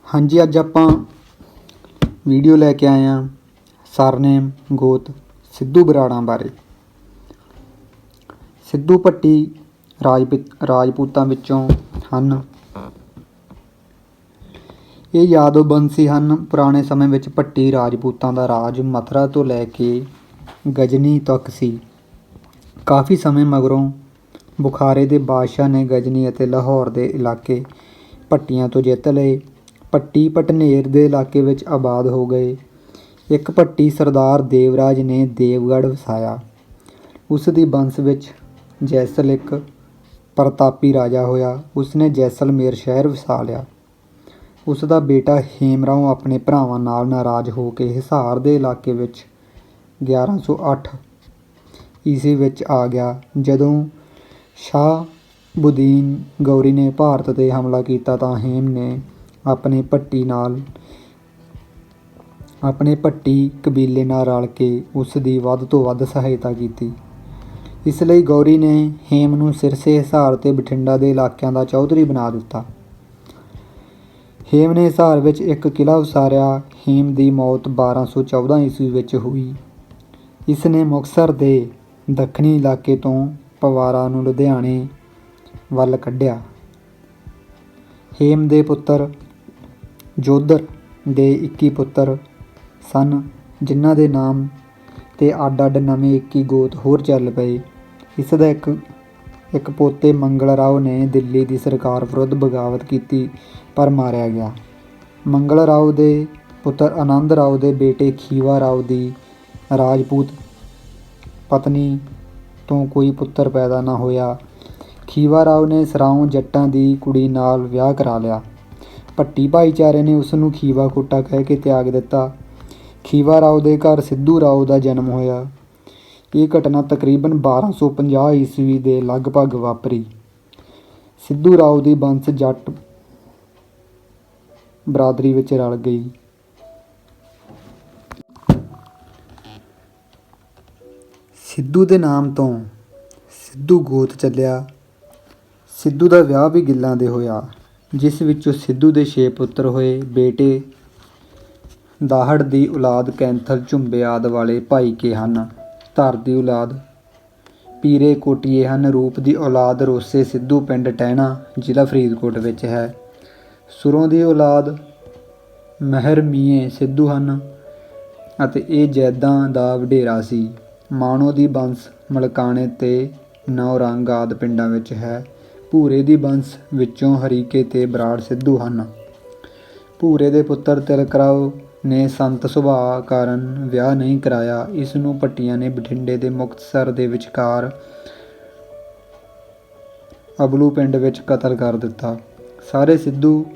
ਹਾਂਜੀ, ਅੱਜ ਆਪਾਂ ਵੀਡੀਓ ਲੈ ਕੇ ਆਏ ਹਾਂ ਸਰਨੇਮ ਗੋਤ ਸਿੱਧੂ ਬਰਾੜਾਂ ਬਾਰੇ। ਸਿੱਧੂ ਭੱਟੀ ਰਾਜਪੂਤਾਂ ਵਿੱਚੋਂ ਹਨ। ਇਹ ਯਾਦਵ ਬੰਸੀ ਹਨ। ਪੁਰਾਣੇ ਸਮੇਂ ਵਿੱਚ ਭੱਟੀ ਰਾਜਪੂਤਾਂ ਦਾ ਰਾਜ ਮਥੁਰਾ ਤੋਂ ਲੈ ਕੇ ਗਜਨੀ ਤੱਕ ਸੀ। ਕਾਫੀ ਸਮੇਂ ਮਗਰੋਂ ਬੁਖਾਰੇ ਦੇ ਬਾਦਸ਼ਾਹ ਨੇ ਗਜਨੀ ਅਤੇ ਲਾਹੌਰ ਦੇ ਇਲਾਕੇ ਭੱਟੀਆਂ ਤੋਂ ਜਿੱਤ ਲਏ। ਭੱਟੀ ਪਟਨੇਰ ਦੇ ਇਲਾਕੇ ਵਿੱਚ ਆਬਾਦ ਹੋ ਗਏ। ਇੱਕ ਭੱਟੀ ਸਰਦਾਰ ਦੇਵਰਾਜ ਨੇ ਦੇਵਗੜ੍ਹ ਵਸਾਇਆ। ਉਸ ਦੀ ਬੰਸ ਵਿੱਚ ਜੈਸਲ ਇੱਕ ਪ੍ਰਤਾਪੀ ਰਾਜਾ ਹੋਇਆ। ਉਸਨੇ ਜੈਸਲਮੇਰ ਸ਼ਹਿਰ ਵਸਾ ਲਿਆ। ਉਸ ਦਾ ਬੇਟਾ ਹੇਮਰਾਓ ਆਪਣੇ ਭਰਾਵਾਂ ਨਾਲ ਨਾਰਾਜ਼ ਹੋ ਕੇ ਹਿਸਾਰ ਦੇ ਇਲਾਕੇ ਵਿੱਚ 1108 ਈਸਵੀ ਵਿੱਚ ਆ ਗਿਆ। ਜਦੋਂ ਸ਼ਾਹਬੁਦੀਨ ਗੌਰੀ ਨੇ ਭਾਰਤ 'ਤੇ ਹਮਲਾ ਕੀਤਾ ਤਾਂ ਹੇਮ ਨੇ ਆਪਣੇ ਭੱਟੀ ਕਬੀਲੇ ਨਾਲ ਰਲ ਕੇ ਉਸ ਦੀ ਵੱਧ ਤੋਂ ਵੱਧ ਸਹਾਇਤਾ ਕੀਤੀ। ਇਸ ਲਈ ਗੌਰੀ ਨੇ ਹੇਮ ਨੂੰ ਸਿਰਸੇ, ਹਿਸਾਰ ਅਤੇ ਬਠਿੰਡਾ ਦੇ ਇਲਾਕਿਆਂ ਦਾ ਚੌਧਰੀ ਬਣਾ ਦਿੱਤਾ। ਹੇਮ ਨੇ ਹਿਸਾਰ ਵਿੱਚ ਇੱਕ ਕਿਲ੍ਹਾ ਉਸਾਰਿਆ। ਹੇਮ ਦੀ ਮੌਤ 1214 ਈਸਵੀ ਵਿੱਚ ਹੋਈ। ਇਸ ਨੇ ਮੁਕਤਸਰ ਦੇ ਦੱਖਣੀ ਇਲਾਕੇ ਤੋਂ ਪਵਾਰਾਂ ਨੂੰ ਲੁਧਿਆਣੇ ਵੱਲ ਕੱਢਿਆ। ਹੇਮ ਦੇ ਪੁੱਤਰ ਜੋਧਰ ਦੇ 21 ਪੁੱਤਰ ਸਨ, ਜਿਨ੍ਹਾਂ ਦੇ ਨਾਮ 'ਤੇ ਅੱਡ-ਅੱਡ ਨਵੇਂ 21 ਗੋਤ ਹੋਰ ਚੱਲ ਪਏ। ਇਸ ਦਾ ਇੱਕ ਪੋਤੇ ਮੰਗਲ ਰਾਓ ਨੇ ਦਿੱਲੀ ਦੀ ਸਰਕਾਰ ਵਿਰੁੱਧ ਬਗਾਵਤ ਕੀਤੀ ਪਰ ਮਾਰਿਆ ਗਿਆ। ਮੰਗਲ ਰਾਓ ਦੇ ਪੁੱਤਰ ਆਨੰਦ ਰਾਓ ਦੇ ਬੇਟੇ ਖੀਵਾ ਰਾਓ ਦੀ ਰਾਜਪੂਤ ਪਤਨੀ ਤੋਂ ਕੋਈ ਪੁੱਤਰ ਪੈਦਾ ਨਾ ਹੋਇਆ। ਖੀਵਾ ਰਾਓ ਨੇ ਸਰਾਓ ਜੱਟਾਂ ਦੀ ਕੁੜੀ ਨਾਲ ਵਿਆਹ ਕਰਾ ਲਿਆ। ਭੱਟੀ ਭਾਈਚਾਰੇ ਨੇ ਉਸ ਨੂੰ ਖੀਵਾ ਖੋਟਾ ਕਹਿ ਕੇ ਤਿਆਗ ਦਿੱਤਾ। ਖੀਵਾ ਰਾਓ ਦੇ ਘਰ ਸਿੱਧੂ ਰਾਓ ਦਾ ਜਨਮ ਹੋਇਆ। ਇਹ ਘਟਨਾ ਤਕਰੀਬਨ 1250 ਈਸਵੀ ਦੇ ਲਗਭਗ ਵਾਪਰੀ। ਸਿੱਧੂ ਰਾਓ ਦੀ ਬੰਸ ਜੱਟ ਬਰਾਦਰੀ ਵਿੱਚ ਰਲ ਗਈ। ਸਿੱਧੂ ਦੇ ਨਾਮ ਤੋਂ ਸਿੱਧੂ ਗੋਤ ਚੱਲਿਆ। ਸਿੱਧੂ ਦਾ ਵਿਆਹ ਵੀ ਗਿੱਲਾਂ ਦੇ ਹੋਇਆ, ਜਿਸ ਵਿੱਚੋਂ ਸਿੱਧੂ ਦੇ 6 ਪੁੱਤਰ ਹੋਏ। ਬੇਟੇ ਦਾਹੜ ਦੀ ਔਲਾਦ ਕੈਂਥਲ, ਝੁੰਬੇ ਆਦਿ ਵਾਲੇ ਭਾਈਕੇ ਹਨ। ਧਰ ਦੀ ਔਲਾਦ ਪੀਰੇ ਕੋਟੀਏ ਹਨ। ਰੂਪ ਦੀ ਔਲਾਦ ਰੋਸੇ ਸਿੱਧੂ ਪਿੰਡ ਟਹਿਣਾ, ਜ਼ਿਲ੍ਹਾ ਫਰੀਦਕੋਟ ਵਿੱਚ ਹੈ। ਸੁਰੋਂ ਦੀ ਔਲਾਦ ਮਹਿਰ ਮੀਆਂ ਸਿੱਧੂ ਹਨ ਅਤੇ ਇਹ ਜੈਦਾਂ ਦਾ ਵਡੇਰਾ ਸੀ। ਮਾਣੋ ਦੀ ਬੰਸ ਮਲਕਾਣੇ ਤੇ ਨੌਰੰਗ ਆਦਿ ਪਿੰਡਾਂ ਵਿੱਚ ਹੈ। ਭੂਰੇ ਦੀ ਬੰਸ ਵਿੱਚੋਂ ਹਰੀਕੇ ਤੇ ਬਰਾੜ ਸਿੱਧੂ ਹਨ। ਭੂਰੇ ਦੇ ਪੁੱਤਰ ਤਿਲਕ ਰਾਓ ਨੇ ਸੰਤ ਸੁਭਾਅ ਕਾਰਨ ਵਿਆਹ ਨਹੀਂ ਕਰਾਇਆ। ਇਸ ਨੂੰ ਭੱਟੀਆਂ ਨੇ ਬਠਿੰਡੇ ਦੇ ਮੁਕਤਸਰ ਦੇ ਵਿਚਕਾਰ ਅਬਲੂ ਪਿੰਡ ਵਿੱਚ ਕਤਲ ਕਰ ਦਿੱਤਾ। ਸਾਰੇ ਸਿੱਧੂ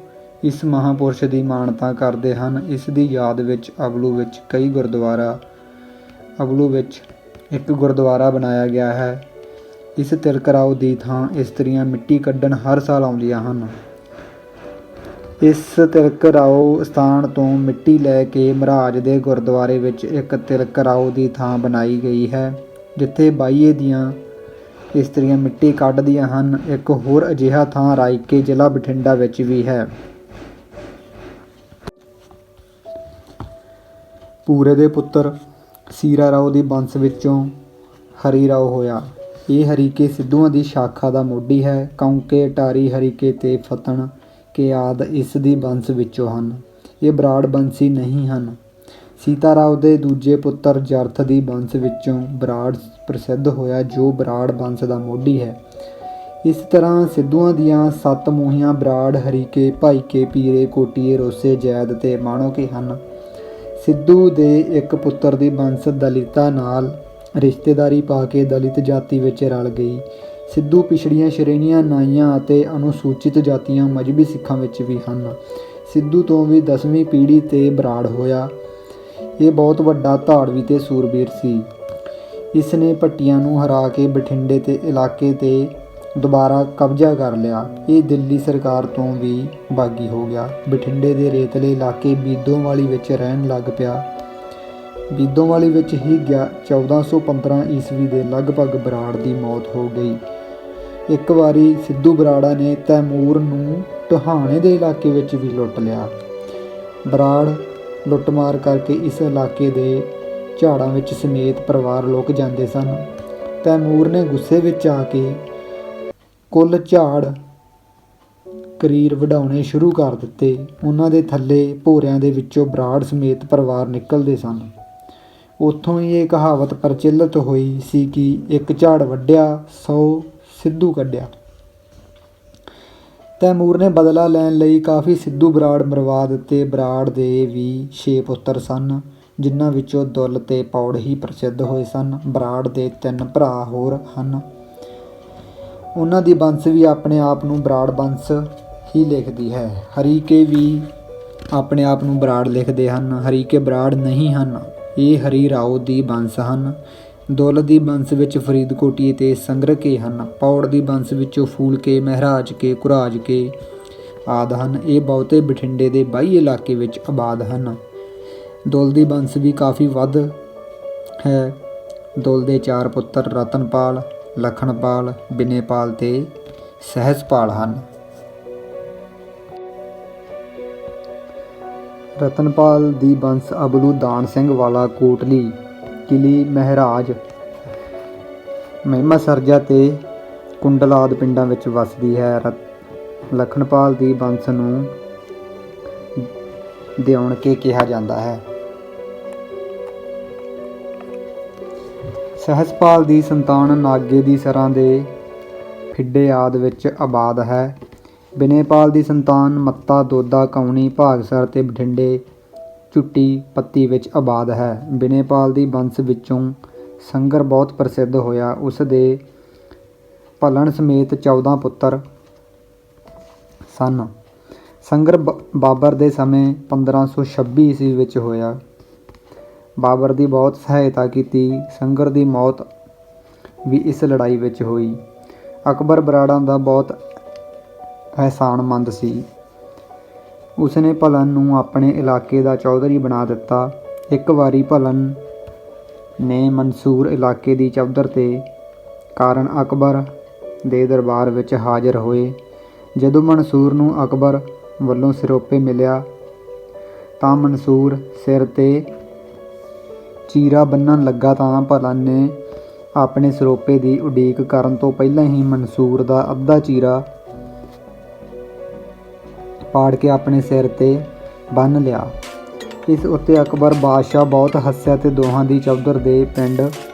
ਇਸ ਮਹਾਂਪੁਰਸ਼ ਦੀ ਮਾਨਤਾ ਕਰਦੇ ਹਨ। ਇਸ ਦੀ ਯਾਦ ਵਿੱਚ ਅਬਲੂ ਵਿੱਚ ਇੱਕ ਗੁਰਦੁਆਰਾ ਬਣਾਇਆ ਗਿਆ ਹੈ। ਇਸ ਤਿਲਕ ਰਾਓ ਦੀ ਥਾਂ ਇਸਤਰੀਆਂ ਮਿੱਟੀ ਕੱਢਣ ਹਰ ਸਾਲ ਆਉਂਦੀਆਂ ਹਨ। ਇਸ ਤਿਲਕ ਰਾਓ ਸਥਾਨ ਤੋਂ ਮਿੱਟੀ ਲੈ ਕੇ ਮਹਾਰਾਜ ਦੇ ਗੁਰਦੁਆਰੇ ਵਿੱਚ ਇੱਕ ਤਿਲਕ ਰਾਓ ਦੀ ਥਾਂ ਬਣਾਈ ਗਈ ਹੈ, ਜਿੱਥੇ ਬਾਈਏ ਦੀਆਂ ਇਸਤਰੀਆਂ ਮਿੱਟੀ ਕੱਢਦੀਆਂ ਹਨ। ਇੱਕ ਹੋਰ ਅਜਿਹਾ ਥਾਂ ਰਾਇਕੇ, ਜ਼ਿਲ੍ਹਾ ਬਠਿੰਡਾ ਵਿੱਚ ਵੀ ਹੈ। ਭੂਰੇ ਦੇ ਪੁੱਤਰ ਸੀਰਾ ਰਾਓ ਦੀ ਬੰਸ ਵਿੱਚੋਂ ਹਰੀ ਰਾਓ ਹੋਇਆ। ਇਹ ਹਰੀਕੇ ਸਿੱਧੂਆਂ ਦੀ ਸ਼ਾਖਾ ਦਾ ਮੋਢੀ ਹੈ। ਕੌਂਕੇ, ਅਟਾਰੀ, ਹਰੀਕੇ ਤੇ ਫੱਤਣ ਕੇ ਆਦਿ ਇਸ ਦੀ ਬੰਸ ਵਿੱਚੋਂ ਹਨ। ਇਹ ਬਰਾੜ ਬੰਸੀ ਨਹੀਂ ਹਨ। ਸੀਤਾ ਰਾਓ ਦੇ ਦੂਜੇ ਪੁੱਤਰ ਜਰਥ ਦੀ ਬੰਸ ਵਿੱਚੋਂ ਬਰਾੜ ਪ੍ਰਸਿੱਧ ਹੋਇਆ, ਜੋ ਬਰਾੜ ਬੰਸ ਦਾ ਮੋਢੀ ਹੈ। ਇਸ ਤਰ੍ਹਾਂ ਸਿੱਧੂਆਂ ਦੀਆਂ 7 ਮੂਹੀਆਂ ਬਰਾੜ, ਹਰੀਕੇ, ਭਾਈਕੇ, ਪੀਰੇ, ਕੋਟੀਏ, ਰੋਸੇ, ਜੈਦ ਤੇ ਮਾਣੋਕੇ ਹਨ। ਸਿੱਧੂ ਦੇ ਇੱਕ ਪੁੱਤਰ ਦੀ ਬੰਸ ਦਲਿਤਾਂ ਨਾਲ ਰਿਸ਼ਤੇਦਾਰੀ ਪਾ ਕੇ ਦਲਿਤ ਜਾਤੀ ਵਿੱਚ ਰਲ ਗਈ। ਸਿੱਧੂ ਪਿਛੜੀਆਂ ਸ਼੍ਰੇਣੀਆਂ, ਨਾਈਆਂ ਅਤੇ ਅਨੁਸੂਚਿਤ ਜਾਤੀਆਂ ਮਜ਼੍ਹਬੀ ਸਿੱਖਾਂ ਵਿੱਚ ਵੀ ਹਨ। ਸਿੱਧੂ ਤੋਂ ਵੀ 10ਵੀਂ ਪੀੜ੍ਹੀ 'ਤੇ ਬਰਾੜ ਹੋਇਆ। ਇਹ ਬਹੁਤ ਵੱਡਾ ਧਾੜਵੀ ਤੇ ਸੂਰਬੀਰ ਸੀ। ਇਸ ਨੇ ਭੱਟੀਆਂ ਨੂੰ ਹਰਾ ਕੇ ਬਠਿੰਡੇ ਤੇ ਇਲਾਕੇ 'ਤੇ ਦੁਬਾਰਾ ਕਬਜ਼ਾ ਕਰ ਲਿਆ। ਇਹ ਦਿੱਲੀ ਸਰਕਾਰ ਤੋਂ ਵੀ ਬਾਗੀ ਹੋ ਗਿਆ। ਬਠਿੰਡੇ ਦੇ ਰੇਤਲੇ ਇਲਾਕੇ ਬੀਦੋਵਾਲੀ ਵਿੱਚ ਰਹਿਣ ਲੱਗ ਪਿਆ। ਬੀਦੋਵਾਲੀ ਵਿੱਚ ਹੀ 1415 ਈਸਵੀ ਦੇ ਲਗਭਗ ਬਰਾੜ ਦੀ ਮੌਤ ਹੋ ਗਈ। ਇੱਕ ਵਾਰੀ ਸਿੱਧੂ ਬਰਾੜਾ ਨੇ ਤੈਮੂਰ ਨੂੰ ਟੋਹਾਣੇ ਦੇ ਇਲਾਕੇ ਵਿੱਚ ਵੀ ਲੁੱਟ ਲਿਆ। ਬਰਾੜ ਲੁੱਟਮਾਰ ਕਰਕੇ ਇਸ ਇਲਾਕੇ ਦੇ ਝਾੜਾਂ ਵਿੱਚ ਸਮੇਤ ਪਰਿਵਾਰ ਲੁਕ ਜਾਂਦੇ ਸਨ। ਤੈਮੂਰ ਨੇ ਗੁੱਸੇ ਵਿੱਚ ਆ ਕੇ ਕੁੱਲ ਝਾੜ ਕਰੀਰ ਵਢਾਉਣੇ ਸ਼ੁਰੂ ਕਰ ਦਿੱਤੇ। ਉਹਨਾਂ ਦੇ ਥੱਲੇ ਭੋਰਿਆਂ ਦੇ ਵਿੱਚੋਂ ਬਰਾੜ ਸਮੇਤ ਪਰਿਵਾਰ ਨਿਕਲਦੇ ਸਨ। ਉੱਥੋਂ ਹੀ ਇਹ ਕਹਾਵਤ ਪ੍ਰਚਲਿਤ ਹੋਈ ਸੀ ਕਿ ਇੱਕ ਝਾੜ ਵੱਢਿਆ 100 ਸਿੱਧੂ ਕੱਢਿਆ। ਤੈਮੂਰ ਨੇ ਬਦਲਾ ਲੈਣ ਲਈ ਕਾਫੀ ਸਿੱਧੂ ਬਰਾੜ ਮਰਵਾ ਦਿੱਤੇ। ਬਰਾੜ ਦੇ ਵੀ 6 ਪੁੱਤਰ ਸਨ, ਜਿਨ੍ਹਾਂ ਵਿੱਚੋਂ ਦੁੱਲ ਤੇ ਪੌੜ ਹੀ ਪ੍ਰਸਿੱਧ ਹੋਏ ਸਨ। ਬਰਾੜ ਦੇ 3 ਭਰਾ ਹੋਰ ਹਨ। ਉਹਨਾਂ ਦੀ ਬੰਸ ਵੀ ਆਪਣੇ ਆਪ ਨੂੰ ਬਰਾੜ ਬੰਸ ਹੀ ਲਿਖਦੀ ਹੈ। ਹਰੀਕੇ ਵੀ ਆਪਣੇ ਆਪ ਨੂੰ ਬਰਾੜ ਲਿਖਦੇ ਹਨ। ਹਰੀਕੇ ਬਰਾੜ ਨਹੀਂ ਹਨ, ਇਹ ਹਰੀ ਰਾਓ ਦੀ ਬੰਸ ਹਨ। ਦੁੱਲ ਦੀ ਬੰਸ ਵਿੱਚ ਫਰੀਦਕੋਟੀਏ ਤੇ ਸੰਗਰਕੇ ਹਨ। ਪੌੜ ਦੀ ਬੰਸ ਵਿੱਚੋਂ ਫੂਲਕੇ, ਮਹਿਰਾਜ ਕੇ, ਕੁਰਾਜ ਕੇ ਆਦਿ ਹਨ। ਇਹ ਬਹੁਤੇ ਬਠਿੰਡੇ ਦੇ ਬਾਈ ਇਲਾਕੇ ਵਿੱਚ ਆਬਾਦ ਹਨ। ਦੁੱਲ ਦੀ ਬੰਸ ਵੀ ਕਾਫੀ ਵੱਧ ਹੈ। ਦੁੱਲ ਦੇ 4 ਪੁੱਤਰ ਰਤਨਪਾਲ, ਲਖਣਪਾਲ, ਬਿਨੇਪਾਲ ਤੇ ਸਹਿਜਪਾਲ ਹਨ। ਰਤਨਪਾਲ ਦੀ ਬੰਸ ਅਬਲੂ ਦਾਨ ਸਿੰਘ ਵਾਲਾ ਕੋਟਲੀ, ਕਿਲੀ, ਮਹਿਰਾਜ, ਮਹਿਮਾ ਸਰਜਾ ਤੇ ਕੁੰਡਲ ਆਦਿ ਪਿੰਡਾਂ ਵਿੱਚ ਵਸਦੀ ਹੈ। ਲਖਣਪਾਲ ਦੀ ਬੰਸ ਨੂੰ ਦਿਉਣਕੇ ਕਿਹਾ ਜਾਂਦਾ ਹੈ। ਸਹਿਜਪਾਲ ਦੀ ਸੰਤਾਨ ਨਾਗੇ ਦੀ ਸਰਾਂ ਦੇ ਫਿੱਡੇ ਆਦਿ ਵਿੱਚ ਆਬਾਦ ਹੈ। ਬਿਨੇਪਾਲ ਦੀ ਸੰਤਾਨ ਮੱਤਾ, ਦੋਦਾ, ਕਾਉਣੀ, ਭਾਗਸਰ ਤੇ ਬਠਿੰਡੇ ਝੁੱਟੀ ਪੱਤੀ ਵਿੱਚ ਆਬਾਦ ਹੈ। ਬਿਨੇਪਾਲ ਦੀ ਬੰਸ ਵਿੱਚੋਂ ਸੰਗਰ ਬਹੁਤ ਪ੍ਰਸਿੱਧ ਹੋਇਆ। ਉਸ ਦੇ ਭਲਣ ਸਮੇਤ 14 ਪੁੱਤਰ ਸਨ। ਸੰਗਰ ਬਾਬਰ ਦੇ ਸਮੇਂ 1526 ਈਸਵੀ ਵਿੱਚ ਹੋਇਆ। ਬਾਬਰ ਦੀ ਬਹੁਤ ਸਹਾਇਤਾ ਕੀਤੀ। ਸੰਗਰ ਦੀ ਮੌਤ ਵੀ ਇਸ ਲੜਾਈ ਵਿੱਚ ਹੋਈ। ਅਕਬਰ ਬਰਾੜਾਂ ਦਾ ਬਹੁਤ ਅਹਿਸਾਨਮੰਦ ਸੀ। ਉਸਨੇ ਭਲਨ ਨੂੰ ਆਪਣੇ ਇਲਾਕੇ ਦਾ ਚੌਧਰੀ ਬਣਾ ਦਿੱਤਾ। ਇੱਕ ਵਾਰੀ ਭਲਨ ਨੇ ਮਨਸੂਰ ਇਲਾਕੇ ਦੀ ਚੌਧਰ ਤੇ ਕਾਰਨ ਅਕਬਰ ਦੇ ਦਰਬਾਰ ਵਿੱਚ ਹਾਜ਼ਰ ਹੋਏ। ਜਦੋਂ ਮਨਸੂਰ ਨੂੰ ਅਕਬਰ ਵੱਲੋਂ ਸਿਰੋਪੇ ਮਿਲਿਆ ਤਾਂ ਮਨਸੂਰ ਸਿਰ 'ਤੇ ਚੀਰਾ ਬੰਨ੍ਹਣ ਲੱਗਾ ਤਾਂ ਭਲਨ ਨੇ ਆਪਣੇ ਸਿਰੋਪੇ ਦੀ ਉਡੀਕ ਕਰਨ ਤੋਂ ਪਹਿਲਾਂ ਹੀ ਮਨਸੂਰ ਦਾ ਅੱਧਾ ਚੀਰਾ ਪਾੜ ਕੇ ਆਪਣੇ ਸਿਰ 'ਤੇ ਬੰਨ੍ਹ ਲਿਆ। ਇਸ ਉੱਤੇ ਅਕਬਰ ਬਾਦਸ਼ਾਹ ਬਹੁਤ ਹੱਸਿਆ ਤੇ ਦੋਹਾਂ ਦੀ ਚੌਧਰ ਦੇ ਪਿੰਡ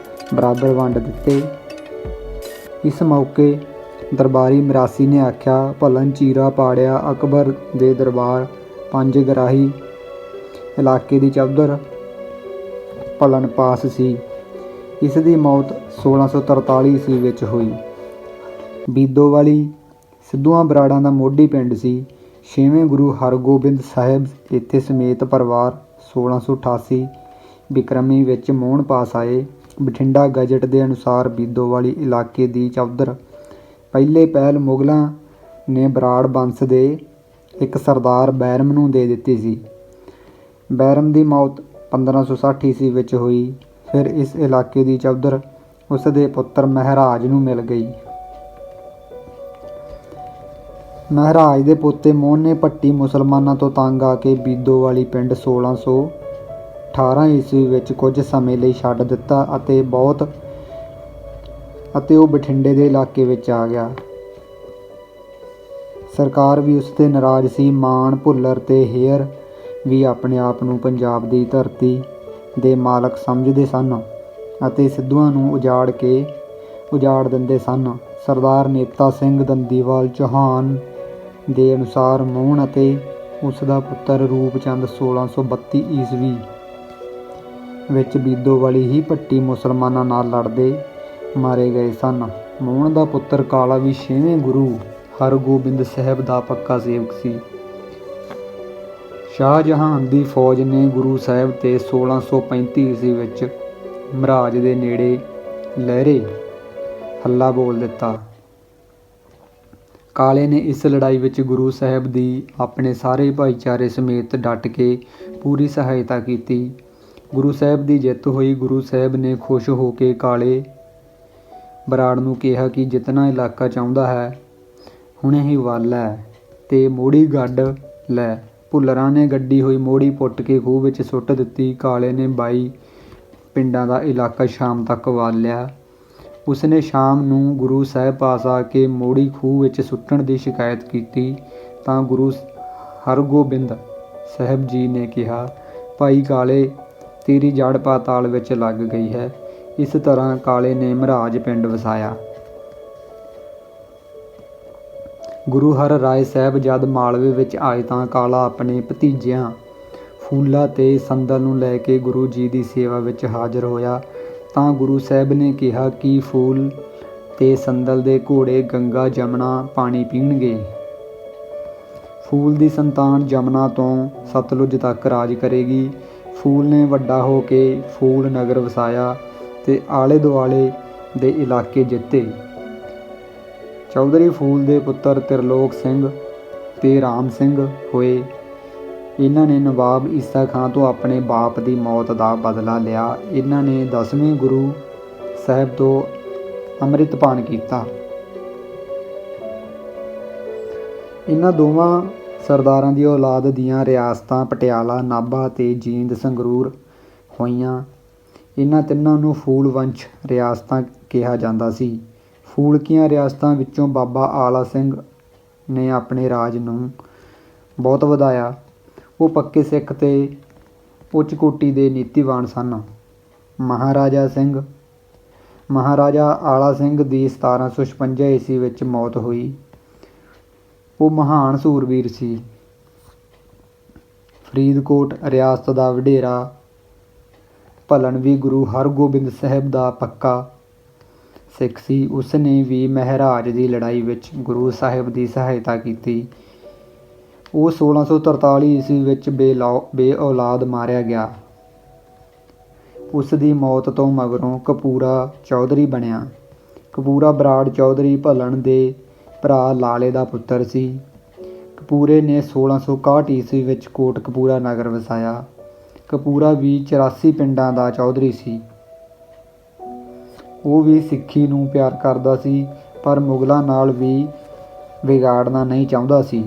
ਬਰਾਬਰ ਵੰਡ ਦਿੱਤੇ। ਇਸ ਮੌਕੇ ਦਰਬਾਰੀ ਮਰਾਸੀ ਨੇ ਆਖਿਆ, ਭਲਨ ਚੀਰਾ ਪਾੜਿਆ। ਅਕਬਰ ਦੇ ਦਰਬਾਰ ਪੰਜਗਰਾਹੀ ਇਲਾਕੇ ਦੀ ਚੌਧਰ ਭਲਨ ਪਾਸ ਸੀ। ਇਸ ਦੀ ਮੌਤ 1643 ਈਸਵੀ ਵਿੱਚ ਹੋਈ। ਬੀਦੋਵਾਲੀ ਸਿੱਧੂਆਂ ਬਰਾੜਾਂ ਦਾ ਮੋਢੀ ਪਿੰਡ ਸੀ। 6ਵੇਂ ਗੁਰੂ ਹਰਗੋਬਿੰਦ ਸਾਹਿਬ ਇੱਥੇ ਸਮੇਤ ਪਰਿਵਾਰ 1688 ਬਿਕਰਮੀ ਵਿੱਚ ਮੋਹਣ ਪਾਸ ਆਏ। ਬਠਿੰਡਾ ਗਜਟ ਦੇ ਅਨੁਸਾਰ ਬੀਦੋਵਾਲੀ ਇਲਾਕੇ ਦੀ ਚੌਧਰ ਪਹਿਲੇ ਪਹਿਲ ਮੁਗਲਾਂ ਨੇ ਬਰਾੜ ਬੰਸ ਦੇ ਇੱਕ ਸਰਦਾਰ ਬੈਰਮ ਨੂੰ ਦੇ ਦਿੱਤੀ ਸੀ। ਬੈਰਮ ਦੀ ਮੌਤ 1560 ਈਸਵੀ ਵਿੱਚ ਹੋਈ। ਫਿਰ ਇਸ ਇਲਾਕੇ ਦੀ ਚੌਧਰ ਉਸ ਦੇ ਪੁੱਤਰ ਮਹਿਰਾਜ ਨੂੰ ਮਿਲ ਗਈ। ਮਹਿਰਾਜ ਦੇ ਪੋਤੇ ਮੋਹਨ ਨੇ ਭੱਟੀ ਮੁਸਲਮਾਨਾਂ ਤੋਂ ਤੰਗ ਆ ਕੇ ਬੀਦੋਵਾਲੀ ਪਿੰਡ 1618 ਈਸਵੀ ਵਿੱਚ ਕੁਝ ਸਮੇਂ ਲਈ ਛੱਡ ਦਿੱਤਾ ਅਤੇ ਉਹ ਬਠਿੰਡੇ ਦੇ ਇਲਾਕੇ ਵਿੱਚ ਆ ਗਿਆ। ਸਰਕਾਰ ਵੀ ਉਸ 'ਤੇ ਨਾਰਾਜ਼ ਸੀ। ਮਾਣ, ਭੁੱਲਰ ਤੇ ਹੇਅਰ ਵੀ ਆਪਣੇ ਆਪ ਨੂੰ ਪੰਜਾਬ ਦੀ ਧਰਤੀ ਦੇ ਮਾਲਕ ਸਮਝਦੇ ਸਨ ਅਤੇ ਸਿੱਧੂਆਂ ਨੂੰ ਉਜਾੜ ਦਿੰਦੇ ਸਨ। ਸਰਦਾਰ ਨੇਤਾ ਸਿੰਘ ਦੰਦੀਵਾਲ ਚੌਹਾਨ ਦੇ ਅਨੁਸਾਰ ਮੋਹਨ ਅਤੇ ਉਸ ਦਾ ਪੁੱਤਰ ਰੂਪਚੰਦ 1632 ਈਸਵੀ ਵਿੱਚ ਬੀਦੋਵਾਲੀ ਹੀ ਭੱਟੀ ਮੁਸਲਮਾਨਾਂ ਨਾਲ ਲੜਦੇ ਮਾਰੇ ਗਏ ਸਨ। ਮੋਹਨ ਦਾ ਪੁੱਤਰ ਕਾਲਾ ਵੀ 6ਵੇਂ ਗੁਰੂ ਹਰਗੋਬਿੰਦ ਸਾਹਿਬ ਦਾ ਪੱਕਾ ਸੇਵਕ ਸੀ। ਸ਼ਾਹਜਹਾਨ ਦੀ ਫੌਜ ਨੇ ਗੁਰੂ ਸਾਹਿਬ ਤੇ 1635 ਈਸਵੀ ਵਿੱਚ ਮਹਾਰਾਜ ਦੇ ਨੇੜੇ ਲਹਿਰੇ ਹੱਲਾ ਬੋਲ ਦਿੱਤਾ। ਕਾਲੇ ਨੇ ਇਸ ਲੜਾਈ ਵਿੱਚ ਗੁਰੂ ਸਾਹਿਬ ਦੀ ਆਪਣੇ ਸਾਰੇ ਭਾਈਚਾਰੇ ਸਮੇਤ ਡਟ ਕੇ ਪੂਰੀ ਸਹਾਇਤਾ ਕੀਤੀ। ਗੁਰੂ ਸਾਹਿਬ ਦੀ ਜਿੱਤ ਹੋਈ। ਗੁਰੂ ਸਾਹਿਬ ਨੇ ਖੁਸ਼ ਹੋ ਕੇ ਕਾਲੇ ਬਰਾੜ ਨੂੰ ਕਿਹਾ ਕਿ ਜਿੱਤਣਾ ਇਲਾਕਾ ਚਾਹੁੰਦਾ ਹੈ ਹੁਣੇ ਹੀ ਵੱਲ ਲੈ ਤੇ ਮੋੜੀ ਗੱਡ ਲੈ। ਭੁੱਲਰਾਂ ਨੇ ਗੱਡੀ ਹੋਈ ਮੋੜੀ ਪੁੱਟ ਕੇ ਖੂਹ ਵਿੱਚ ਸੁੱਟ ਦਿੱਤੀ। ਕਾਲੇ ਨੇ 22 ਪਿੰਡਾਂ ਦਾ ਇਲਾਕਾ ਸ਼ਾਮ ਤੱਕ ਵਾਲ ਲਿਆ। ਉਸਨੇ ਸ਼ਾਮ ਨੂੰ ਗੁਰੂ ਸਾਹਿਬ ਪਾਸ ਆ ਕੇ ਮੋੜੀ ਖੂਹ ਵਿੱਚ ਸੁੱਟਣ ਦੀ ਸ਼ਿਕਾਇਤ ਕੀਤੀ ਤਾਂ ਗੁਰੂ ਹਰਗੋਬਿੰਦ ਸਾਹਿਬ ਜੀ ਨੇ ਕਿਹਾ, ਭਾਈ ਕਾਲੇ, ਤੇਰੀ ਜੜ ਪਾਤਾਲ ਵਿੱਚ ਲੱਗ ਗਈ ਹੈ। ਇਸ ਤਰ੍ਹਾਂ ਕਾਲੇ ਨੇ ਮਹਾਰਾਜ ਪਿੰਡ ਵਸਾਇਆ। ਗੁਰੂ ਹਰ ਰਾਏ ਸਾਹਿਬ ਜਦ ਮਾਲਵੇ ਵਿੱਚ ਆਏ ਤਾਂ ਕਾਲਾ ਆਪਣੇ ਭਤੀਜਿਆਂ ਫੂਲਾ ਤੇ ਸੰਦਲ ਨੂੰ ਲੈ ਕੇ ਗੁਰੂ ਜੀ ਦੀ ਸੇਵਾ ਵਿੱਚ ਹਾਜ਼ਰ ਹੋਇਆ ਤਾਂ ਗੁਰੂ ਸਾਹਿਬ ਨੇ ਕਿਹਾ ਕਿ ਫੂਲ ਤੇ ਸੰਦਲ ਦੇ ਘੋੜੇ ਗੰਗਾ ਜਮਨਾ ਪਾਣੀ ਪੀਣਗੇ। ਫੂਲ ਦੀ ਸੰਤਾਨ ਜਮਨਾ ਤੋਂ ਸਤਲੁਜ ਤੱਕ ਰਾਜ ਕਰੇਗੀ। ਫੂਲ ਨੇ ਵੱਡਾ ਹੋ ਕੇ ਫੂਲ ਨਗਰ ਵਸਾਇਆ ਤੇ ਆਲੇ ਦੁਆਲੇ ਦੇ ਇਲਾਕੇ ਜਿੱਤੇ। ਚੌਧਰੀ ਫੂਲ ਦੇ ਪੁੱਤਰ ਤ੍ਰਿਲੋਕ ਸਿੰਘ ਤੇ ਰਾਮ ਸਿੰਘ ਹੋਏ। ਇਹਨਾਂ ਨੇ ਨਵਾਬ ਈਸਾ ਖਾਂ ਤੋਂ ਆਪਣੇ ਬਾਪ ਦੀ ਮੌਤ ਦਾ ਬਦਲਾ ਲਿਆ। ਇਹਨਾਂ ਨੇ 10ਵੇਂ ਗੁਰੂ ਸਾਹਿਬ ਤੋਂ ਅੰਮ੍ਰਿਤਪਾਨ ਕੀਤਾ। ਇਹਨਾਂ ਦੋਵਾਂ ਸਰਦਾਰਾਂ ਦੀ ਔਲਾਦ ਦੀਆਂ ਰਿਆਸਤਾਂ ਪਟਿਆਲਾ, ਨਾਭਾ ਤੇ ਜੀਂਦ ਸੰਗਰੂਰ ਹੋਈਆਂ। ਇਹਨਾਂ ਤਿੰਨਾਂ ਨੂੰ ਫੂਲ ਵੰਸ਼ ਰਿਆਸਤਾਂ ਕਿਹਾ ਜਾਂਦਾ ਸੀ। ਫੂਲਕੀਆਂ ਰਿਆਸਤਾਂ ਵਿੱਚੋਂ ਬਾਬਾ ਆਲਾ ਸਿੰਘ ਨੇ ਆਪਣੇ ਰਾਜ ਨੂੰ ਬਹੁਤ ਵਧਾਇਆ। ਉਹ ਪੱਕੇ ਸਿੱਖ ਤੇ ਉੱਚ ਕੋਟੀ ਦੇ ਨੀਤੀਵਾਨ ਸਨ। ਮਹਾਰਾਜਾ ਆਲਾ ਸਿੰਘ ਦੀ 1756 ਈਸਵੀ ਵਿੱਚ ਮੌਤ ਹੋਈ। ਉਹ ਮਹਾਨ ਸੂਰਬੀਰ ਸੀ। ਫਰੀਦਕੋਟ ਰਿਆਸਤ ਦਾ ਵਡੇਰਾ ਭਲਣ ਵੀ ਗੁਰੂ ਹਰਗੋਬਿੰਦ ਸਾਹਿਬ ਦਾ ਪੱਕਾ ਸਿੱਖ ਸੀ। ਉਸ ਨੇ ਵੀ ਮਹਾਰਾਜ ਦੀ ਲੜਾਈ ਵਿੱਚ ਗੁਰੂ ਸਾਹਿਬ ਦੀ ਸਹਾਇਤਾ ਕੀਤੀ। ਉਹ 1643 ਈਸਵੀ ਵਿੱਚ ਬੇਔਲਾਦ ਮਾਰਿਆ ਗਿਆ। ਉਸ ਦੀ ਮੌਤ ਤੋਂ ਮਗਰੋਂ ਕਪੂਰਾ ਚੌਧਰੀ ਬਣਿਆ। ਕਪੂਰਾ ਬਰਾੜ ਚੌਧਰੀ ਭਲਣ ਦੇ ਭਰਾ ਲਾਲੇ ਦਾ ਪੁੱਤਰ ਸੀ। ਕਪੂਰੇ ਨੇ 1661 ਈਸਵੀ ਵਿੱਚ ਕੋਟਕਪੂਰਾ ਨਗਰ ਵਸਾਇਆ। ਕਪੂਰਾ ਵੀ 84 ਪਿੰਡਾਂ ਦਾ ਚੌਧਰੀ ਸੀ। ਉਹ ਵੀ ਸਿੱਖੀ ਨੂੰ ਪਿਆਰ ਕਰਦਾ ਸੀ ਪਰ ਮੁਗਲਾਂ ਨਾਲ ਵੀ ਵਿਗਾੜਨਾ ਨਹੀਂ ਚਾਹੁੰਦਾ ਸੀ।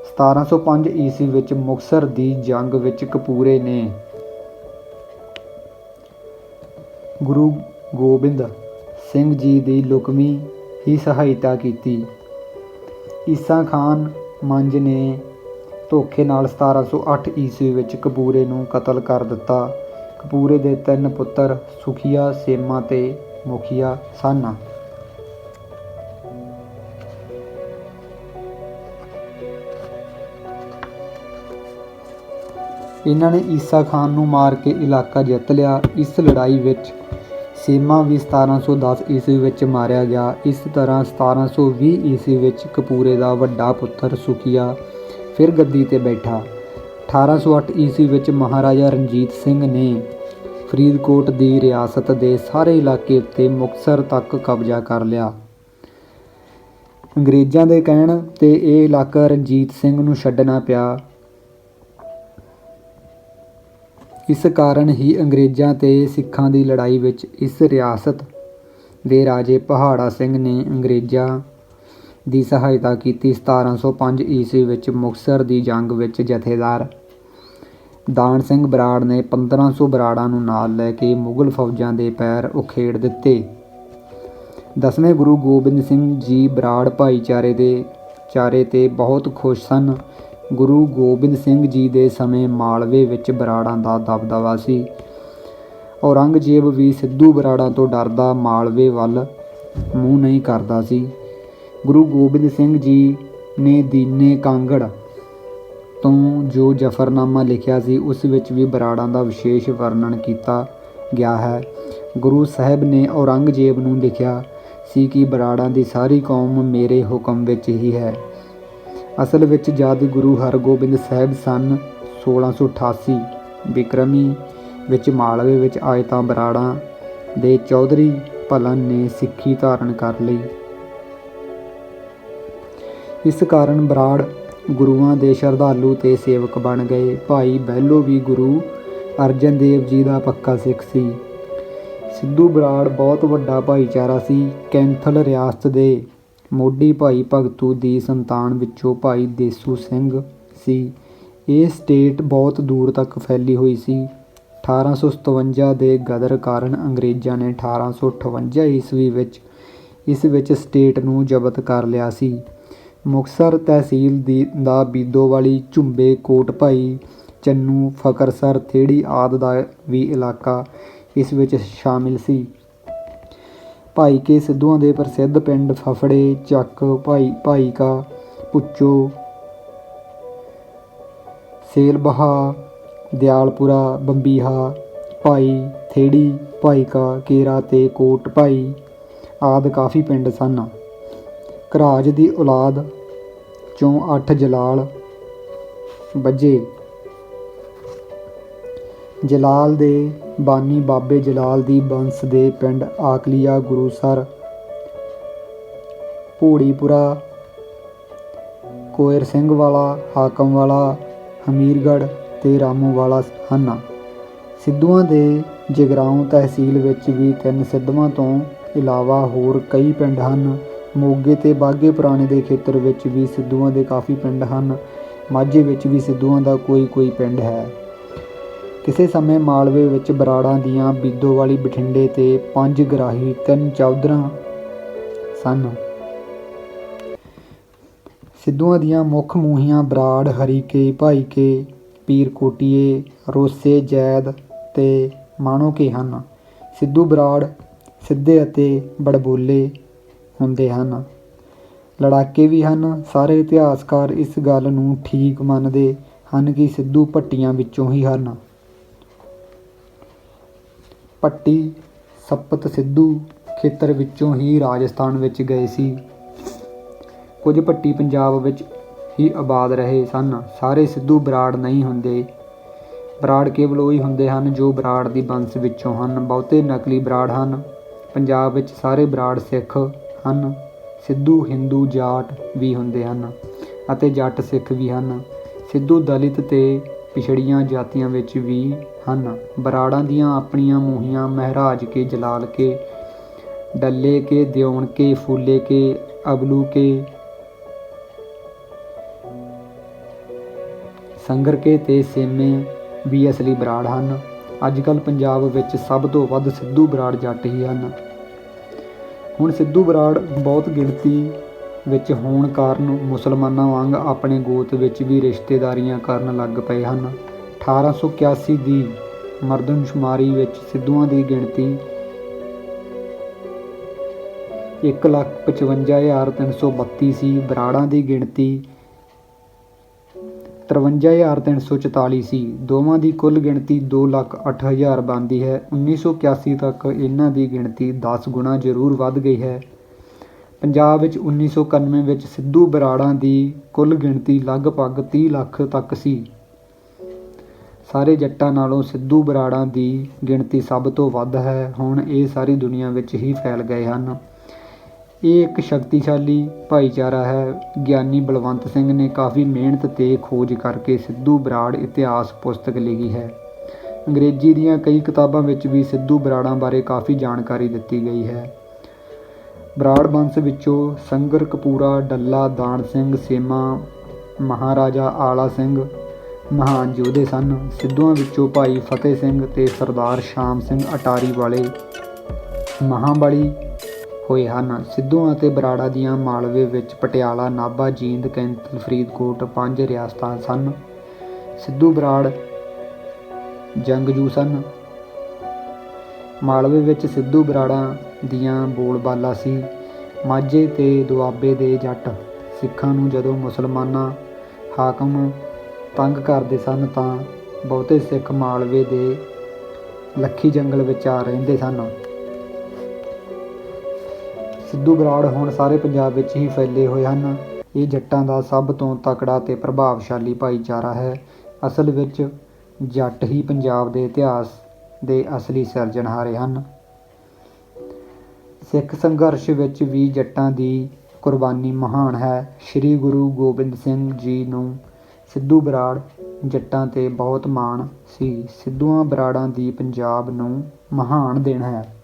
1705 ਈਸਵੀ ਵਿੱਚ ਮੁਕਤਸਰ ਦੀ ਜੰਗ ਵਿੱਚ ਕਪੂਰੇ ਨੇ ਗੁਰੂ ਗੋਬਿੰਦ ਸਿੰਘ ਜੀ ਦੀ ਲੁਕਵੀਂ ਹੀ ਸਹਾਇਤਾ ਕੀਤੀ। ਈਸਾ ਖਾਨ ਮੰਝ ਨੇ ਧੋਖੇ ਨਾਲ 1708 ਈਸਵੀ ਵਿੱਚ ਕਪੂਰੇ ਨੂੰ ਕਤਲ ਕਰ ਦਿੱਤਾ। ਕਪੂਰੇ ਦੇ 3 ਪੁੱਤਰ ਸੁਖੀਆ, ਸੇਮਾ ਤੇ ਮੁਖੀਆ ਸਨ। ਇਹਨਾਂ ਨੇ ਈਸਾ ਖਾਨ ਨੂੰ ਮਾਰ ਕੇ ਇਲਾਕਾ ਜਿੱਤ ਲਿਆ। ਇਸ ਲੜਾਈ ਵਿੱਚ ਸੇਮਾ ਵੀ 1710 ਈਸਵੀ ਵਿੱਚ ਮਾਰਿਆ ਗਿਆ। ਇਸ ਤਰ੍ਹਾਂ 1720 ਈਸਵੀ ਵਿੱਚ ਕਪੂਰੇ ਦਾ ਵੱਡਾ ਪੁੱਤਰ ਸੁਖੀਆ ਫਿਰ ਗੱਦੀ 'ਤੇ ਬੈਠਾ। 1808 ਈਸਵੀ ਵਿੱਚ ਮਹਾਰਾਜਾ ਰਣਜੀਤ ਸਿੰਘ ਨੇ ਫਰੀਦਕੋਟ ਦੀ ਰਿਆਸਤ ਦੇ ਸਾਰੇ ਇਲਾਕੇ ਉੱਤੇ ਮੁਕਤਸਰ ਤੱਕ ਕਬਜ਼ਾ ਕਰ ਲਿਆ। ਅੰਗਰੇਜ਼ਾਂ ਦੇ ਕਹਿਣ 'ਤੇ ਇਹ ਇਲਾਕਾ ਰਣਜੀਤ ਸਿੰਘ ਨੂੰ ਛੱਡਣਾ ਪਿਆ। ਇਸ ਕਾਰਨ ਹੀ ਅੰਗਰੇਜ਼ਾਂ ਤੇ ਸਿੱਖਾਂ ਦੀ ਲੜਾਈ ਵਿੱਚ ਇਸ ਰਿਆਸਤ ਦੇ ਰਾਜੇ ਪਹਾੜਾ ਸਿੰਘ ਨੇ ਅੰਗਰੇਜ਼ਾਂ ਦੀ ਸਹਾਇਤਾ ਕੀਤੀ। 1705 ਈਸਵੀ ਵਿੱਚ ਮੁਕਤਸਰ ਦੀ ਜੰਗ ਵਿੱਚ ਜਥੇਦਾਰ ਦਾਨ ਸਿੰਘ ਬਰਾੜ ਨੇ 1500 ਬਰਾੜਾਂ ਨੂੰ ਨਾਲ ਲੈ ਕੇ ਮੁਗਲ ਫੌਜਾਂ ਦੇ ਪੈਰ ਉਖੇੜ ਦਿੱਤੇ। 10ਵੇਂ ਗੁਰੂ ਗੋਬਿੰਦ ਸਿੰਘ ਜੀ ਬਰਾੜ ਭਾਈਚਾਰੇ ਤੇ ਬਹੁਤ ਖੁਸ਼ ਸਨ। ਗੁਰੂ ਗੋਬਿੰਦ ਸਿੰਘ ਜੀ ਦੇ ਸਮੇਂ ਮਾਲਵੇ ਵਿੱਚ ਬਰਾੜਾਂ ਦਾ ਦਬਦਬਾ ਸੀ। ਔਰੰਗਜ਼ੇਬ ਵੀ ਸਿੱਧੂ ਬਰਾੜਾਂ ਤੋਂ ਡਰਦਾ ਮਾਲਵੇ ਵੱਲ ਮੂੰਹ ਨਹੀਂ ਕਰਦਾ ਸੀ। ਗੁਰੂ ਗੋਬਿੰਦ ਸਿੰਘ ਜੀ ਨੇ ਦੀਨੇ ਕਾਂਗੜ ਤੋਂ ਜੋ ਜ਼ਫ਼ਰਨਾਮਾ ਲਿਖਿਆ ਸੀ ਉਸ ਵਿੱਚ ਵੀ ਬਰਾੜਾਂ ਦਾ ਵਿਸ਼ੇਸ਼ ਵਰਣਨ ਕੀਤਾ ਗਿਆ ਹੈ। ਗੁਰੂ ਸਾਹਿਬ ਨੇ ਔਰੰਗਜ਼ੇਬ ਨੂੰ ਲਿਖਿਆ ਸੀ ਕਿ ਬਰਾੜਾਂ ਦੀ ਸਾਰੀ ਕੌਮ ਮੇਰੇ ਹੁਕਮ ਵਿੱਚ ਹੀ ਹੈ। ਅਸਲ ਵਿੱਚ ਜਦ ਗੁਰੂ ਹਰਗੋਬਿੰਦ ਸਾਹਿਬ ਸਨ 1688 ਬਿਕਰਮੀ ਵਿੱਚ ਮਾਲਵੇ ਵਿੱਚ ਆਏ ਤਾਂ ਬਰਾੜਾਂ ਦੇ ਚੌਧਰੀ ਭਲਣ ਨੇ ਸਿੱਖੀ ਧਾਰਨ ਕਰ ਲਈ। ਇਸ ਕਾਰਨ ਬਰਾੜ ਗੁਰੂਆਂ ਦੇ ਸ਼ਰਧਾਲੂ ਤੇ ਸੇਵਕ ਬਣ ਗਏ। ਭਾਈ ਬਹਿਲੋ ਵੀ ਗੁਰੂ ਅਰਜਨ ਦੇਵ ਜੀ ਦਾ ਪੱਕਾ ਸਿੱਖ ਸੀ। ਸਿੱਧੂ ਬਰਾੜ ਬਹੁਤ ਵੱਡਾ ਭਾਈਚਾਰਾ ਸੀ। ਕੈਂਥਲ ਰਿਆਸਤ ਦੇ ਮੋਢੀ ਭਾਈ ਭਗਤੂ ਦੀ ਸੰਤਾਨ ਵਿੱਚੋਂ ਭਾਈ ਦੇਸੂ ਸਿੰਘ ਸੀ। ਇਹ ਸਟੇਟ ਬਹੁਤ ਦੂਰ ਤੱਕ ਫੈਲੀ ਹੋਈ ਸੀ। 1857 ਦੇ ਗਦਰ ਕਾਰਨ ਅੰਗਰੇਜ਼ਾਂ ਨੇ 1858 ਈਸਵੀ ਵਿੱਚ ਇਸ ਵਿੱਚ ਸਟੇਟ ਨੂੰ ਜ਼ਬਤ ਕਰ ਲਿਆ ਸੀ। ਮੁਕਤਸਰ ਤਹਿਸੀਲ ਦਾ ਬੀਦੋਵਾਲੀ, ਝੁੰਬੇ, ਕੋਟ ਭਾਈ, ਚੰਨੂ, ਫਕਰਸਰ, ਥੇੜੀ ਆਦਿ ਦਾ ਵੀ ਇਲਾਕਾ ਇਸ ਵਿੱਚ ਸ਼ਾਮਿਲ ਸੀ। ਭਾਈ ਕੇ ਸਿੱਧੂਆਂ ਦੇ ਪ੍ਰਸਿੱਧ ਪਿੰਡ ਫਫੜੇ, ਚੱਕ, ਭਾਈਕਾ, ਪੁੱਚੋ, ਸੇਲਬਹਾ, ਦਿਆਲਪੁਰਾ, ਬੰਬੀਹਾ, ਭਾਈ, ਥੇੜੀ, ਭਾਈਕਾ, ਕੇਰਾ ਤੇ ਕੋਟ ਭਾਈ ਆਦਿ ਕਾਫੀ ਪਿੰਡ ਸਨ। ਘਰਾਜ ਦੀ ਔਲਾਦ 'ਚੋਂ 8 ਜਲਾਲ ਬੱਝੇ। ਜਲਾਲ ਦੇ ਬਾਨੀ ਬਾਬੇ ਜਲਾਲ ਦੀ ਬੰਸ ਦੇ ਪਿੰਡ ਆਕਲੀਆ, ਗੁਰੂਸਰ, ਭੋੜੀਪੁਰਾ, ਕੋਇਰ ਸਿੰਘ ਵਾਲਾ, ਹਾਕਮ ਵਾਲਾ, ਹਮੀਰਗੜ੍ਹ ਤੇ ਰਾਮੂਵਾਲਾ ਹਨ। ਸਿੱਧੂਆਂ ਦੇ ਜਗਰਾਓਂ ਤਹਿਸੀਲ ਵਿੱਚ ਵੀ 3 ਸਿੱਧਵਾਂ ਤੋਂ ਇਲਾਵਾ ਹੋਰ ਕਈ ਪਿੰਡ ਹਨ। ਮੋਗੇ ਤੇ ਬਾਘੇ ਪੁਰਾਣੇ ਦੇ ਖੇਤਰ ਵਿੱਚ ਵੀ ਸਿੱਧੂਆਂ ਦੇ ਕਾਫੀ ਪਿੰਡ ਹਨ। ਮਾਝੇ ਵਿੱਚ ਵੀ ਸਿੱਧੂਆਂ ਦਾ ਕੋਈ ਪਿੰਡ ਹੈ। ਕਿਸੇ ਸਮੇਂ ਮਾਲਵੇ ਵਿੱਚ ਬਰਾੜਾਂ ਦੀਆਂ ਬੀਦੋਵਾਲੀ, ਬਠਿੰਡੇ ਤੇ 5 ਗਰਾਹੀ, 3 ਚੌਧਰਾਂ ਸਨ। ਸਿੱਧੂਆਂ ਦੀਆਂ ਮੁੱਖ ਮੂਹੀਆਂ ਬਰਾੜ, ਹਰੀਕੇ, ਭਾਈਕੇ, ਪੀਰਕੋਟੀਏ, ਰੋਸੇ, ਜੈਦ ਤੇ ਮਾਣੋਕੇ ਹਨ। ਸਿੱਧੂ ਬਰਾੜ ਸਿੱਧੇ ਅਤੇ ਬੜਬੋਲੇ ਹੁੰਦੇ ਹਨ। ਲੜਾਕੇ ਵੀ ਹਨ। ਸਾਰੇ ਇਤਿਹਾਸਕਾਰ ਇਸ ਗੱਲ ਨੂੰ ਠੀਕ ਮੰਨਦੇ ਹਨ ਕਿ ਸਿੱਧੂ ਭੱਟੀਆਂ ਵਿੱਚੋਂ ਹੀ ਹਨ। ਭੱਟੀ ਸਪਤ ਸਿੱਧੂ ਖੇਤਰ ਵਿੱਚੋਂ ਹੀ ਰਾਜਸਥਾਨ ਵਿੱਚ ਗਏ ਸੀ। ਕੁਝ ਭੱਟੀ ਪੰਜਾਬ ਵਿੱਚ ਹੀ ਆਬਾਦ ਰਹੇ ਸਨ। ਸਾਰੇ ਸਿੱਧੂ ਬਰਾੜ ਨਹੀਂ ਹੁੰਦੇ। ਬਰਾੜ ਕੇਵਲ ਉਹੀ ਹੁੰਦੇ ਹਨ ਜੋ ਬਰਾੜ ਦੀ ਬੰਸ ਵਿੱਚੋਂ ਹਨ। ਬਹੁਤੇ ਨਕਲੀ ਬਰਾੜ ਹਨ। ਪੰਜਾਬ ਵਿੱਚ ਸਾਰੇ ਬਰਾੜ ਸਿੱਖ ਹਨ। ਸਿੱਧੂ ਹਿੰਦੂ, ਜਾਟ ਵੀ ਹੁੰਦੇ ਹਨ ਅਤੇ ਜੱਟ ਸਿੱਖ ਵੀ ਹਨ। ਸਿੱਧੂ ਦਲਿਤ ਤੇ ਪਿਛੜੀਆਂ ਜਾਤੀਆਂ ਵਿੱਚ ਵੀ ਹਨ। ਬਰਾੜਾਂ ਦੀਆਂ ਆਪਣੀਆਂ ਮੂਹੀਆਂ ਮਹਿਰਾਜ ਕੇ, ਜਲਾਲ ਕੇ, ਡੱਲੇ ਕੇ, ਦਿਉਣ ਕੇ, ਫੂਲੇ ਕੇ, ਅਬਲੂ ਕੇ, ਸੰਗਰ ਕੇ ਤੇ ਸੇਮੇ ਵੀ ਅਸਲੀ ਬਰਾੜ ਹਨ। ਅੱਜ ਕੱਲ੍ਹ ਪੰਜਾਬ ਵਿੱਚ ਸਭ ਤੋਂ ਵੱਧ ਸਿੱਧੂ ਬਰਾੜ ਜੱਟ ਹੀ ਹਨ। ਹੁਣ ਸਿੱਧੂ ਬਰਾੜ ਬਹੁਤ ਗਿਣਤੀ ਵਿੱਚ ਹੋਣ ਕਾਰਨ ਮੁਸਲਮਾਨਾਂ ਵਾਂਗ ਆਪਣੇ ਗੋਤ ਵਿੱਚ ਵੀ ਰਿਸ਼ਤੇਦਾਰੀਆਂ ਕਰਨ ਲੱਗ ਪਏ ਹਨ। 1881 ਦੀ ਮਰਦਮਸ਼ੁਮਾਰੀ ਵਿੱਚ ਸਿੱਧੂਆਂ ਦੀ ਗਿਣਤੀ 1,55,332 ਸੀ। ਬਰਾੜਾਂ ਦੀ ਗਿਣਤੀ 53,344 ਸੀ। ਦੋਵਾਂ ਦੀ ਕੁੱਲ ਗਿਣਤੀ 2,08,000 ਬਣਦੀ ਹੈ। 1981 ਤੱਕ ਇਹਨਾਂ ਦੀ ਗਿਣਤੀ 10 ਗੁਣਾ ਜ਼ਰੂਰ ਵੱਧ ਗਈ ਹੈ। ਪੰਜਾਬ ਵਿੱਚ 1991 ਵਿੱਚ ਸਿੱਧੂ ਬਰਾੜਾਂ ਦੀ ਕੁੱਲ ਗਿਣਤੀ ਲਗਭਗ 30 ਲੱਖ ਤੱਕ ਸੀ। ਸਾਰੇ ਜੱਟਾਂ ਨਾਲੋਂ ਸਿੱਧੂ ਬਰਾੜਾਂ ਦੀ ਗਿਣਤੀ ਸਭ ਤੋਂ ਵੱਧ ਹੈ। ਹੁਣ ਇਹ ਸਾਰੀ ਦੁਨੀਆ ਵਿੱਚ ਹੀ ਫੈਲ ਗਏ ਹਨ। ਇਹ ਇੱਕ ਸ਼ਕਤੀਸ਼ਾਲੀ ਭਾਈਚਾਰਾ ਹੈ। ਗਿਆਨੀ ਬਲਵੰਤ ਸਿੰਘ ਨੇ ਕਾਫੀ ਮਿਹਨਤ ਤੇ ਖੋਜ ਕਰਕੇ ਸਿੱਧੂ ਬਰਾੜ ਇਤਿਹਾਸ ਪੁਸਤਕ ਲਿਖੀ ਹੈ। ਅੰਗਰੇਜ਼ੀ ਦੀਆਂ ਕਈ ਕਿਤਾਬਾਂ ਵਿੱਚ ਵੀ ਸਿੱਧੂ ਬਰਾੜਾਂ ਬਾਰੇ ਕਾਫੀ ਜਾਣਕਾਰੀ ਦਿੱਤੀ ਗਈ ਹੈ। ਬਰਾੜ ਬੰਸ ਵਿੱਚੋਂ ਸੰਗਰ, ਕਪੂਰਾ, ਡੱਲਾ, ਦਾਨ ਸਿੰਘ, ਸੇਮਾ, ਮਹਾਰਾਜਾ ਆਲਾ ਸਿੰਘ ਮਹਾਨ ਯੋਧੇ ਸਨ। ਸਿੱਧੂਆਂ ਵਿੱਚੋਂ ਭਾਈ ਫਤਿਹ ਸਿੰਘ ਤੇ ਸਰਦਾਰ ਸ਼ਾਮ ਸਿੰਘ ਅਟਾਰੀ ਵਾਲੇ ਮਹਾਂਬਲੀ ਹੋਏ ਹਨ। ਸਿੱਧੂਆਂ ਅਤੇ ਬਰਾੜਾਂ ਦੀਆਂ ਮਾਲਵੇ ਵਿੱਚ ਪਟਿਆਲਾ, ਨਾਭਾ, ਜੀਂਦ, ਕੈਂਥਲ, ਫਰੀਦਕੋਟ 5 ਰਿਆਸਤਾਂ ਸਨ। ਸਿੱਧੂ ਬਰਾੜ ਜੰਗਜੂ ਸਨ। ਮਾਲਵੇ ਵਿੱਚ ਸਿੱਧੂ ਬਰਾੜਾਂ ਦੀਆਂ ਬੋਲਬਾਲਾ ਸੀ। ਮਾਝੇ ਤੇ ਦੁਆਬੇ ਦੇ ਜੱਟ ਸਿੱਖਾਂ ਨੂੰ ਜਦੋਂ ਮੁਸਲਮਾਨਾਂ ਹਾਕਮ ਤੰਗ ਕਰਦੇ ਸਨ ਤਾਂ ਬਹੁਤੇ ਸਿੱਖ ਮਾਲਵੇ ਦੇ ਲੱਖੀ ਜੰਗਲ ਵਿੱਚ ਆ ਰਹਿੰਦੇ ਸਨ। ਸਿੱਧੂ ਬਰਾੜ ਹੁਣ ਸਾਰੇ ਪੰਜਾਬ ਵਿੱਚ ਹੀ ਫੈਲੇ ਹੋਏ ਹਨ। ਇਹ ਜੱਟਾਂ ਦਾ ਸਭ ਤੋਂ ਤਕੜਾ ਤੇ ਪ੍ਰਭਾਵਸ਼ਾਲੀ ਭਾਈਚਾਰਾ ਹੈ। ਅਸਲ ਵਿੱਚ ਜੱਟ ਹੀ ਪੰਜਾਬ ਦੇ ਇਤਿਹਾਸ ਦੇ ਅਸਲੀ ਸਿਰਜਣਹਾਰੇ ਹਨ। ਸਿੱਖ ਸੰਘਰਸ਼ ਵਿੱਚ ਵੀ ਜੱਟਾਂ ਦੀ ਕੁਰਬਾਨੀ ਮਹਾਨ ਹੈ। ਸ੍ਰੀ ਗੁਰੂ ਗੋਬਿੰਦ ਸਿੰਘ ਜੀ ਨੂੰ ਸਿੱਧੂ ਬਰਾੜ ਜੱਟਾਂ 'ਤੇ ਬਹੁਤ ਮਾਣ ਸੀ। ਸਿੱਧੂਆਂ ਬਰਾੜਾਂ ਦੀ ਪੰਜਾਬ ਨੂੰ ਮਹਾਨ ਦੇਣ ਹੈ।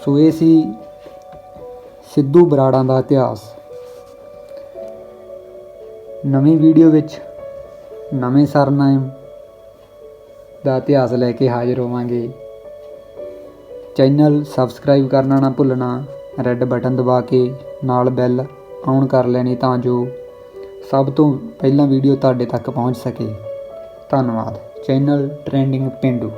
ਸੋ ਇਹ ਸੀ ਸਿੱਧੂ ਬਰਾੜਾਂ ਦਾ ਇਤਿਹਾਸ। ਨਵੀਂ ਵੀਡੀਓ ਵਿੱਚ ਨਵੇਂ ਸਰਨਾਮ ਦਾ ਇਤਿਹਾਸ ਲੈ ਕੇ ਹਾਜ਼ਰ ਹੋਵਾਂਗੇ। ਚੈਨਲ ਸਬਸਕ੍ਰਾਈਬ ਕਰਨਾ ਨਾ ਭੁੱਲਣਾ, ਰੈੱਡ ਬਟਨ ਦਬਾ ਕੇ ਨਾਲ ਬੈਲ ਔਨ ਕਰ ਲੈਣੀ ਤਾਂ ਜੋ ਸਭ ਤੋਂ ਪਹਿਲਾਂ ਵੀਡੀਓ ਤੁਹਾਡੇ ਤੱਕ ਪਹੁੰਚ ਸਕੇ। ਧੰਨਵਾਦ। ਚੈਨਲ ਟ੍ਰੈਂਡਿੰਗ ਪੇਂਡੂ।